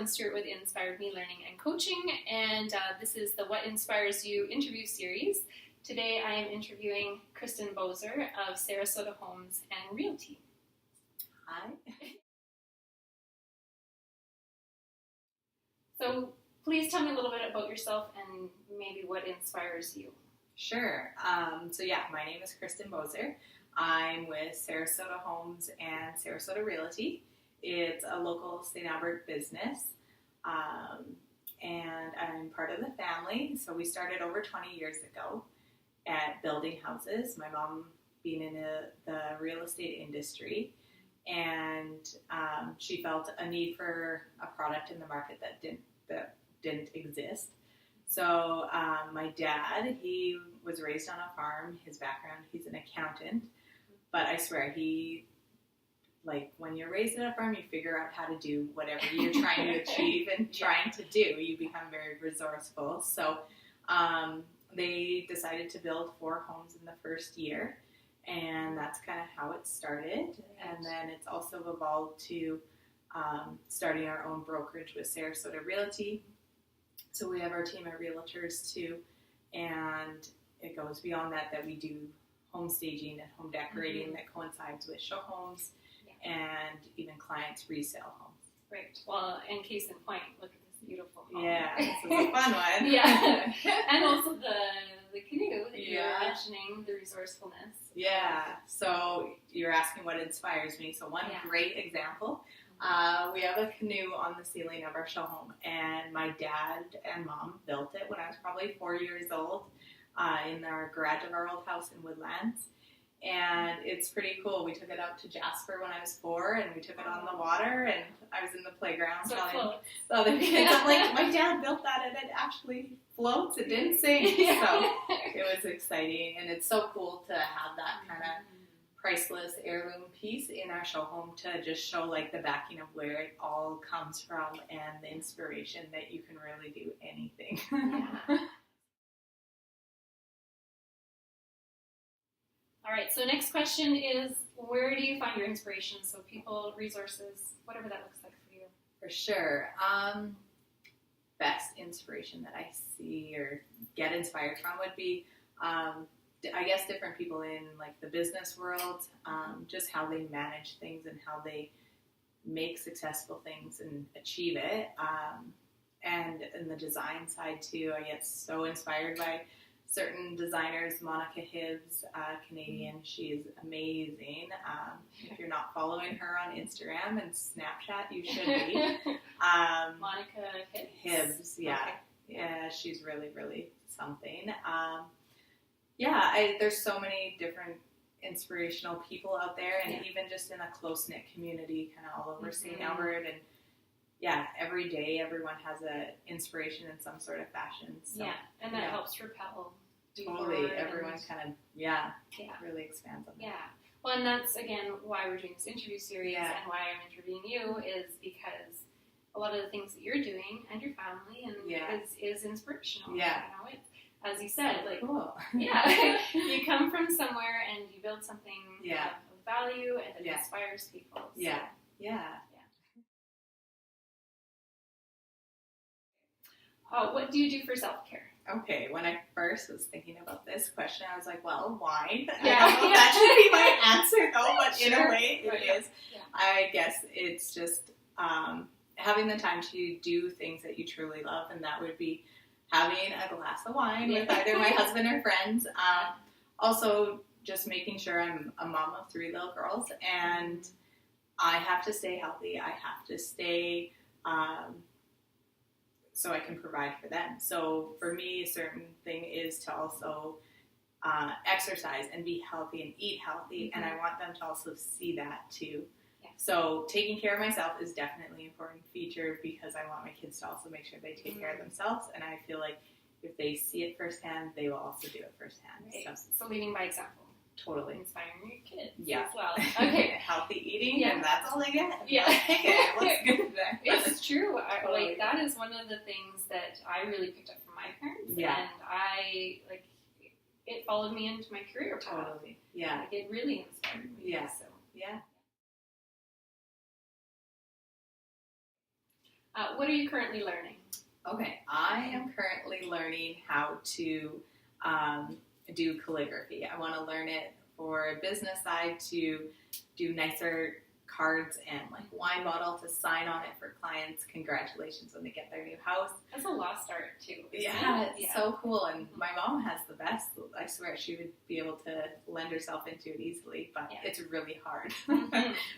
Stewart with InspirED Learning and Coaching, and this is the What Inspires You interview series. Today I am interviewing Kristin Boser of Sarasota Homes and Realty. Hi. So please tell me a little bit about yourself and maybe what inspires you. Sure. My name is Kristin Boser. I'm with Sarasota Homes and Sarasota Realty. It's a local St. Albert business, and I'm part of the family. So we started over 20 years ago at building houses, my mom being in the real estate industry, and she felt a need for a product in the market that didn't exist. So my dad, he was raised on a farm. His background, he's an accountant, but I swear when you're raised on a farm, you figure out how to do whatever you're trying to achieve and trying to do. You become very resourceful. So they decided to build 4 homes in the first year, and that's kind of how it started. And then it's also evolved to starting our own brokerage with Sarasota Realty. So we have our team of realtors too, and it goes beyond that we do home staging and home decorating that coincides with show homes and even clients resale homes. Right. Well, in case in point, look at this beautiful home. Yeah, this is a fun one. Yeah. And also the canoe that you were mentioning, the resourcefulness. Yeah. So you're asking what inspires me. So one great example, we have a canoe on the ceiling of our show home, and my dad and mom built it when I was probably 4 years old in our garage of our old house in Woodlands. And it's pretty cool. We took it out to Jasper when I was 4, and we took it on the water, and I was in the playground telling the other kids, I'm like, my dad built that, and it actually floats. It didn't sink. So it was exciting, and it's so cool to have that kind of priceless heirloom piece in our show home to just show the backing of where it all comes from and the inspiration that you can really do anything. Yeah. All right, so next question is, where do you find your inspiration? So people, resources, whatever that looks like for you. For sure. Best inspiration that I see or get inspired from would be, I guess, different people in the business world, just how they manage things and how they make successful things and achieve it. And in the design side too, I get so inspired by certain designers. Monica Hibbs, Canadian, she is amazing. If you're not following her on Instagram and Snapchat, you should be. Monica Hibbs, yeah. Okay. Yeah, she's really, really something. There's so many different inspirational people out there, and even just in a close-knit community kind of all over St. Albert, and every day everyone has an inspiration in some sort of fashion. So, and that helps propel. Totally, everyone kind of, really expands on that. Yeah, well, and that's, again, why we're doing this interview series and why I'm interviewing you is because a lot of the things that you're doing and your family is inspirational. Yeah. You know, as you said, cool. You come from somewhere and you build something of value and it inspires people. So. Yeah. What do you do for self-care? Okay, when I first was thinking about this question, I was like, well, wine. I don't know if that should be my answer, though, but in a way it is. Yeah. I guess it's just having the time to do things that you truly love, and that would be having a glass of wine with either my husband or friends. Also, just making sure I'm a mom of 3 little girls, and I have to stay healthy. I have to stay so I can provide for them. So for me, a certain thing is to also exercise and be healthy and eat healthy, and I want them to also see that too. Yeah. So taking care of myself is definitely an important feature because I want my kids to also make sure they take care of themselves, and I feel like if they see it firsthand, they will also do it firsthand. Right. So leading by example. Totally. Inspiring your kids as well. Okay. Healthy eating, and that's all I get. Yeah. It looks good there. It's true. That is one of the things that I really picked up from my parents. Yeah. And I, it followed me into my career path. Totally. Yeah. It really inspired me. Yeah. So. Yeah. What are you currently learning? Okay, I am currently learning how to do calligraphy. I want to learn it for a business side to do nicer cards and like wine bottle to sign on it for clients. Congratulations when they get their new house. That's a lost art too. Yeah, it's so cool. And my mom has the best. I swear she would be able to lend herself into it easily, but it's really hard.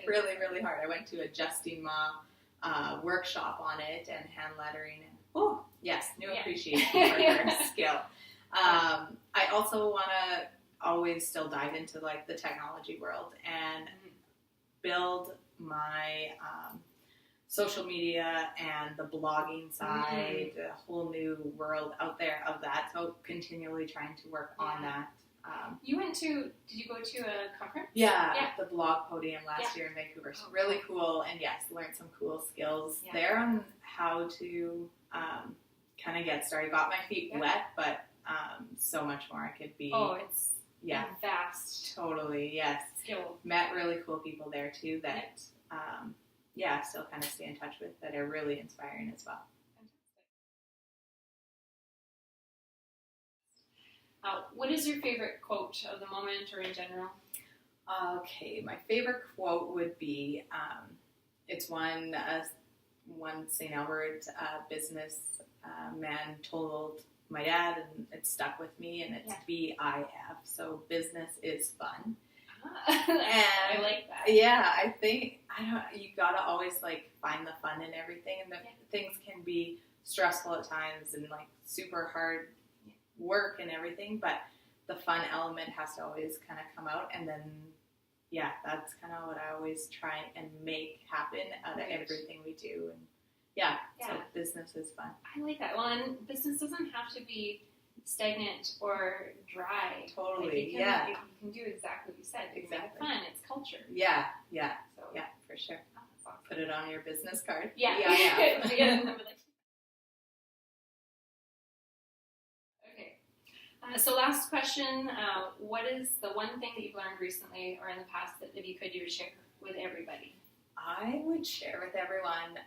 Really, really hard. I went to a Justine Ma workshop on it and hand lettering. And new appreciation for her skill. I also want to always still dive into like the technology world and build my social media and the blogging side, a whole new world out there of that. So continually trying to work on that. Did you go to a conference? Yeah. The blog podium last year in Vancouver. So really cool. And yes, learned some cool skills there on how to kind of get started. Got my feet wet, but so much more I could be. Oh, it's vast. Totally, yes. Skill. Met really cool people there too that, still kind of stay in touch with that are really inspiring as well. What is your favorite quote of the moment or in general? Okay, my favorite quote would be, it's one St. Albert business man told my dad, and it stuck with me, and it's BIF, so business is fun. And I like that. Yeah, I think you gotta always like find the fun in everything, and things can be stressful at times and like super hard work and everything, but the fun element has to always kind of come out, and then that's kind of what I always try and make happen out of everything we do. And so business is fun. I like that. Well, and business doesn't have to be stagnant or dry. Totally, you can do exactly what you said. It's fun. It's culture. Yeah, for sure. Oh, that's awesome. Put it on your business card. Yeah. So last question, what is the one thing that you've learned recently or in the past that if you could, you would share with everybody? I would share with everyone,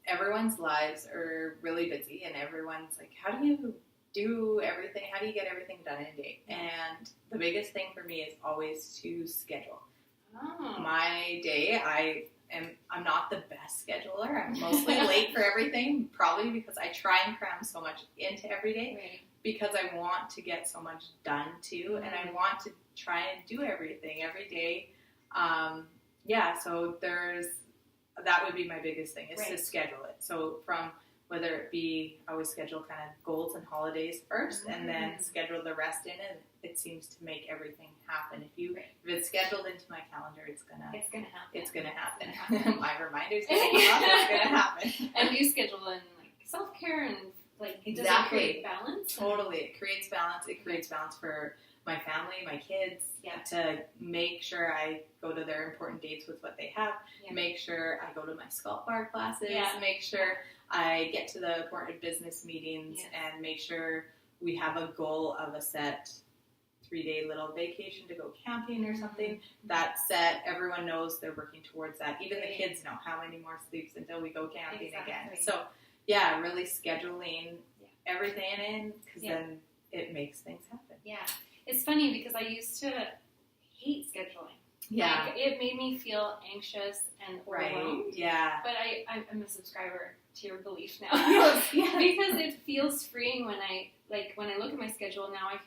everyone's lives are really busy, and everyone's like, how do you do everything? How do you get everything done in a day? And the biggest thing for me is always to schedule. My day, I'm not the best scheduler. I'm mostly late for everything, probably because I try and cram so much into every day because I want to get so much done too, and I want to try and do everything every day. So that would be my biggest thing, is to schedule it. So from whether it be, I always schedule kind of goals and holidays first, and then schedule the rest in, and it seems to make everything happen. If it's scheduled into my calendar, it's gonna happen. My reminders gonna come up, it's gonna happen. And you schedule in like self-care and like does it create balance? Totally, it creates balance. It creates balance for my family, my kids, to make sure I go to their important dates with what they have, make sure I go to my sculpt bar classes, make sure I get to the important business meetings, and make sure we have a goal of a set 3-day little vacation to go camping or something. That's set. Everyone knows they're working towards that. Even the kids know how many more sleeps until we go camping again. So, really scheduling everything in, because then it makes things happen. Yeah. It's funny because I used to hate scheduling. Yeah. Like, it made me feel anxious and overwhelmed. Right. Yeah. But I'm a subscriber to your belief now. Because it feels freeing when I look at my schedule now. I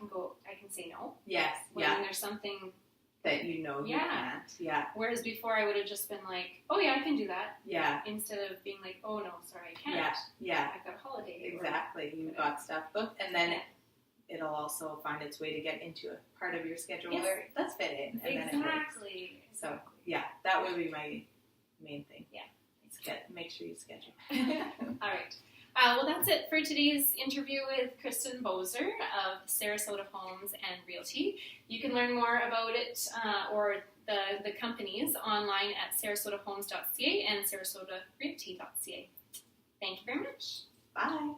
can say no. Yes. When there's something that you can't. Yeah. Whereas before I would have just been like, oh yeah, I can do that. Yeah. Instead of being like, oh no, sorry, I can't. Yeah. I've got a holiday. Exactly. You've got stuff booked, and then it'll also find its way to get into a part of your schedule where it does fit in. And exactly. Then so, that would be my main thing. Yeah. Make sure you schedule. All right. Well, that's it for today's interview with Kristin Boser of Sarasota Homes and Realty. You can learn more about it or the companies online at sarasotahomes.ca and sarasotarealty.ca. Thank you very much. Bye.